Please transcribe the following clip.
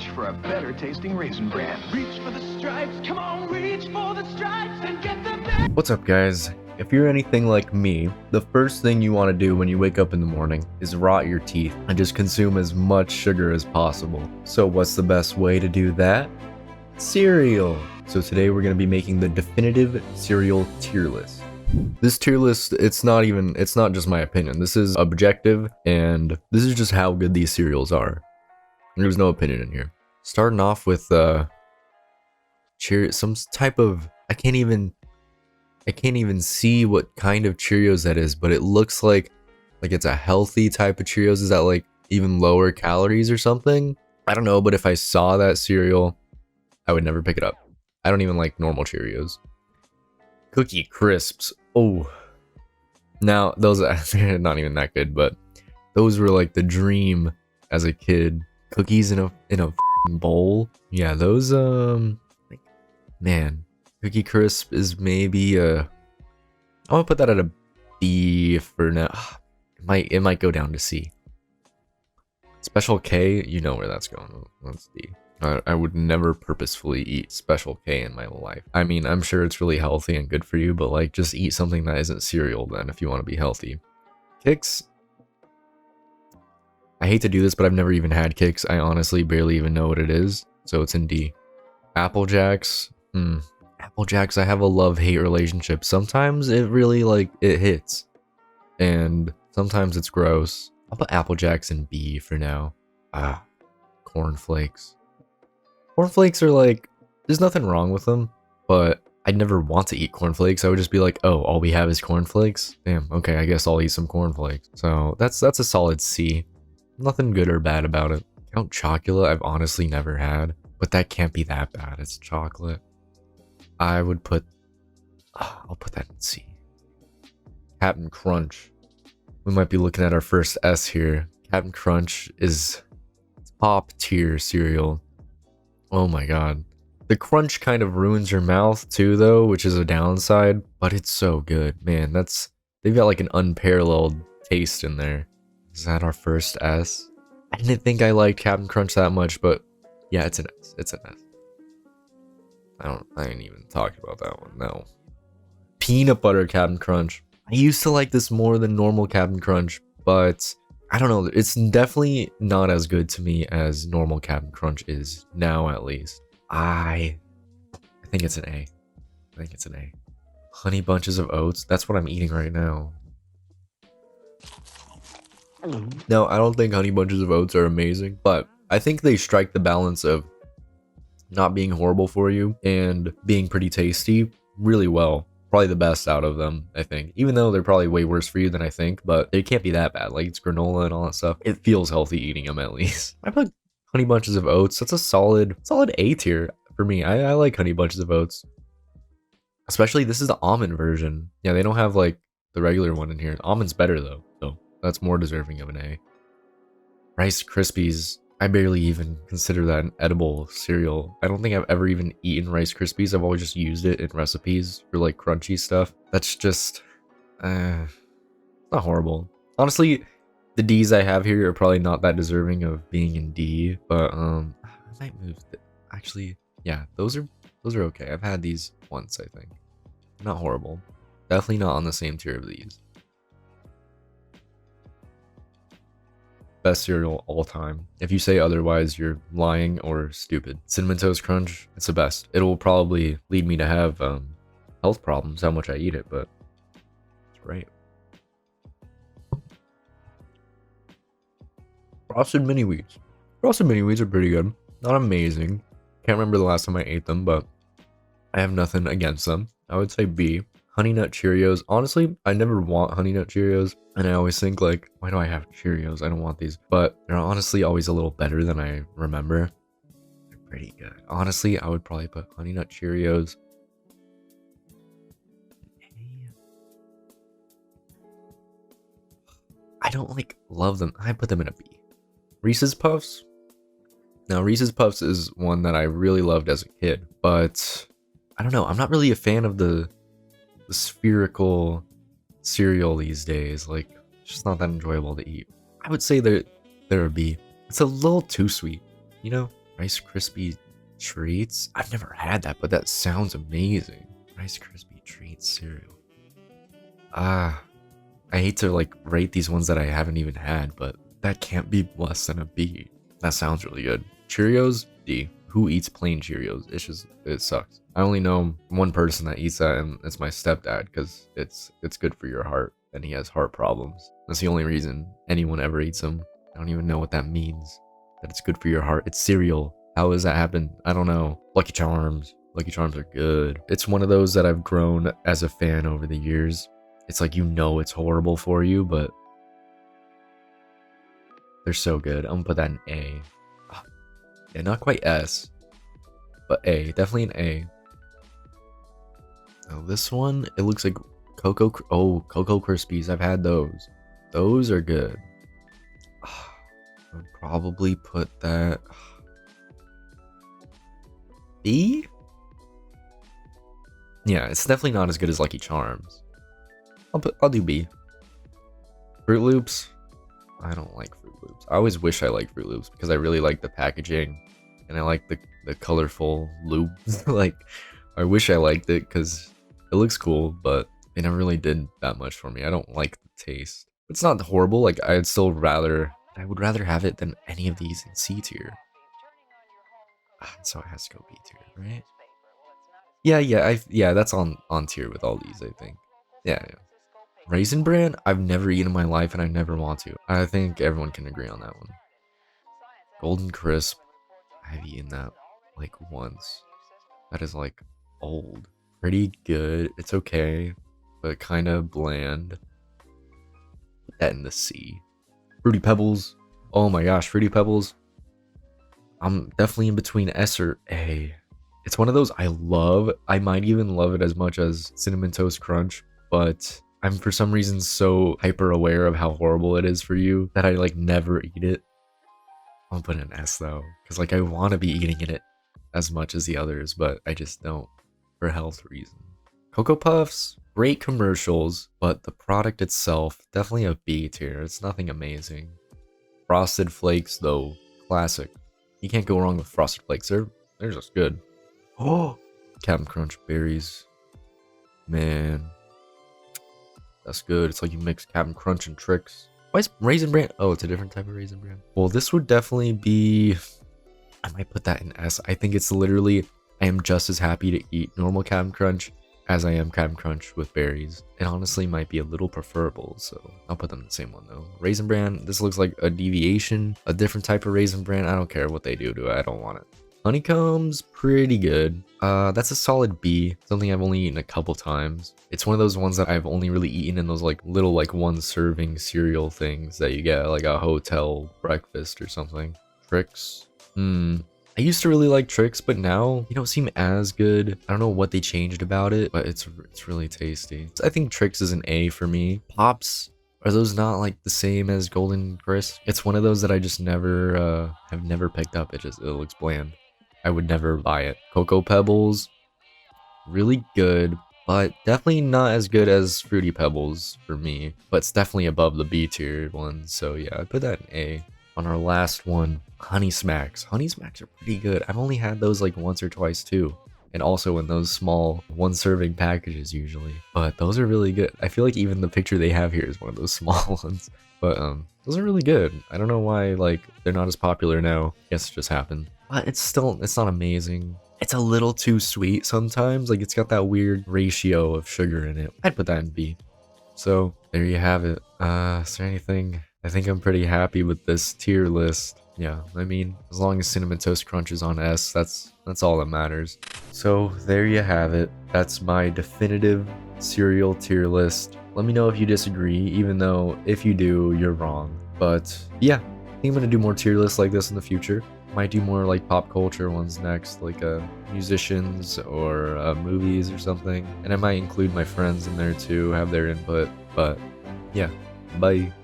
reach for a better tasting Raisin Bran. Reach for the stripes, come on, reach for the stripes and get the best. What's up, guys? If you're anything like me, the first thing you want to do when you wake up in the morning is rot your teeth and just consume as much sugar as possible. So what's the best way to do that? Cereal! So today we're going to be making the definitive cereal tier list. This tier list, it's not just my opinion. This is objective, and this is just how good these cereals are. There's no opinion in here. Starting off with some type of, I can't even see what kind of Cheerios that is, but it looks like it's a healthy type of Cheerios. Is that like even lower calories or something? I don't know, but if I saw that cereal, I would never pick it up. I don't even like normal Cheerios. Cookie Crisps. Oh, now those are not even that good, but those were like the dream as a kid. Cookies in a bowl. Yeah, those man. Cookie Crisp is maybe I'm gonna put that at a B for now. It might go down to C. Special K, you know where that's going. That's D. I would never purposefully eat Special K in my life. I mean, I'm sure it's really healthy and good for you, but like just eat something that isn't cereal then if you want to be healthy. Kix. I hate to do this, but I've never even had Kix. I honestly barely even know what it is, so it's in D. Apple Jacks. Apple Jacks, I have a love-hate relationship. Sometimes it really it hits, and sometimes it's gross. I'll put Apple Jacks in B for now. Corn Flakes. Corn Flakes are there's nothing wrong with them, but I'd never want to eat Corn Flakes. I would just be like, oh, all we have is Corn Flakes? Damn, okay, I guess I'll eat some Corn Flakes. So that's a solid C. Nothing good or bad about it. Count Chocula, I've honestly never had, but that can't be that bad. It's chocolate. I would put, I'll put that in C. Captain Crunch. We might be looking at our first S here. Captain Crunch is top tier cereal. Oh my god. The crunch kind of ruins your mouth too though, which is a downside, but it's so good. Man, they've got like an unparalleled taste in there. Is that our first S? I didn't think I liked Captain Crunch that much, but yeah, it's an S. It's an S. I ain't even talked about that one, no. Peanut butter Captain Crunch. I used to like this more than normal Captain Crunch, but I don't know, it's definitely not as good to me as normal Captain Crunch is, now at least. I think it's an A. I think it's an A. Honey Bunches of Oats, that's what I'm eating right now. No, I don't think Honey Bunches of Oats are amazing, but I think they strike the balance of not being horrible for you and being pretty tasty really well. Probably the best out of them, I think. Even though they're probably way worse for you than I think, but they can't be that bad. Like, it's granola and all that stuff. It feels healthy eating them at least. I put Honey Bunches of Oats. That's a solid A tier for me. I like Honey Bunches of Oats. Especially, this is the almond version. Yeah, they don't have like the regular one in here. Almond's better though, so that's more deserving of an A. Rice Krispies. I barely even consider that an edible cereal. I don't think I've ever even eaten Rice Krispies. I've always just used it in recipes for like crunchy stuff. That's just, not horrible. Honestly, the D's I have here are probably not that deserving of being in D, but I might move. Actually, yeah, those are okay. I've had these once, I think. Not horrible. Definitely not on the same tier of these. Best cereal all time. If you say otherwise, you're lying or stupid. Cinnamon Toast Crunch, it's the best. It will probably lead me to have health problems how much I eat it, but it's great. Frosted Mini Wheats. Frosted Mini Wheats are pretty good. Not amazing. Can't remember the last time I ate them, but I have nothing against them. I would say B. Honey Nut Cheerios. Honestly, I never want Honey Nut Cheerios, and I always think like, why do I have Cheerios? I don't want these. But they're honestly always a little better than I remember. They're pretty good. Honestly, I would probably put Honey Nut Cheerios. I don't love them. I put them in a B. Reese's Puffs. Now, Reese's Puffs is one that I really loved as a kid, but I don't know. I'm not really a fan of the spherical cereal these days. Like, it's just not that enjoyable to eat. I would say they're a B. It's a little too sweet, you know? Rice Krispie treats? I've never had that, but that sounds amazing. Rice Krispie treats cereal. Ah, I hate to like rate these ones that I haven't even had, but that can't be less than a B. That sounds really good. Cheerios, D. Who eats plain Cheerios? It sucks. I only know one person that eats that, and it's my stepdad, because it's good for your heart, and he has heart problems. That's the only reason anyone ever eats them. I don't even know what that means. That it's good for your heart. It's cereal. How does that happen? I don't know. Lucky Charms. Lucky Charms are good. It's one of those that I've grown as a fan over the years. It's like, you know, it's horrible for you, but they're so good. I'm gonna put that in A. Yeah, not quite S, but A. Definitely an A. Now this one, it looks like Cocoa Krispies. I've had those. Those are good. I would probably put that B? Yeah, it's definitely not as good as Lucky Charms. I'll do B. Fruit Loops. I don't like Fruit Loops. I always wish I liked Fruit Loops because I really like the packaging and I like the colorful loops. Like, I wish I liked it because it looks cool, but it never really did that much for me. I don't like the taste. It's not horrible. Like, I would rather have it than any of these in C tier. So it has to go B tier, right? Yeah, that's on tier with all these, I think. Yeah. Raisin Bran, I've never eaten in my life and I never want to. I think everyone can agree on that one. Golden Crisp, I've eaten that like once. That is like old. Pretty good. It's okay, but kind of bland. Put that in the C. Fruity Pebbles. Oh my gosh, Fruity Pebbles. I'm definitely in between S or A. It's one of those I love. I might even love it as much as Cinnamon Toast Crunch, but I'm for some reason so hyper aware of how horrible it is for you that I like never eat it. I'll put an S though, because like I want to be eating it as much as the others, but I just don't for health reasons. Cocoa Puffs, great commercials, but the product itself, definitely a B tier. It's nothing amazing. Frosted Flakes though, classic. You can't go wrong with Frosted Flakes. They're just good. Oh, Captain Crunch berries. Man, that's good. It's like you mix Captain Crunch and Trix. Why is Raisin Bran? Oh, it's a different type of Raisin Bran. Well, this would definitely be... I might put that in S. I think it's literally... I am just as happy to eat normal Captain Crunch as I am Captain Crunch with berries. It honestly might be a little preferable, so I'll put them in the same one though. Raisin Bran, this looks like a deviation, a different type of Raisin Bran. I don't care what they do to it. I don't want it. Honeycomb's pretty good. That's a solid B. Something I've only eaten a couple times. It's one of those ones that I've only really eaten in those like little like one serving cereal things that you get like a hotel breakfast or something. Trix. I used to really like Trix, but now they don't seem as good. I don't know what they changed about it, but it's really tasty. I think Trix is an A for me. Pops, are those not like the same as Golden Crisp? It's one of those that I just never have never picked up. It looks bland. I would never buy it. Cocoa Pebbles, really good, but definitely not as good as Fruity Pebbles for me. But it's definitely above the B tier one. So yeah, I'd put that in A. On our last one, Honey Smacks. Honey Smacks are pretty good. I've only had those like once or twice too. And also in those small one serving packages usually. But those are really good. I feel like even the picture they have here is one of those small ones. But those are really good. I don't know why like they're not as popular now. Guess it just happened. But it's not amazing. It's a little too sweet sometimes. Like it's got that weird ratio of sugar in it. I'd put that in B. So there you have it. Is there anything? I think I'm pretty happy with this tier list. Yeah, I mean, as long as Cinnamon Toast Crunch is on S, that's all that matters. So there you have it. That's my definitive cereal tier list. Let me know if you disagree, even though if you do, you're wrong. But yeah, I think I'm gonna do more tier lists like this in the future. Might do more like pop culture ones next, like musicians or movies or something. And I might include my friends in there too, have their input. But yeah, bye.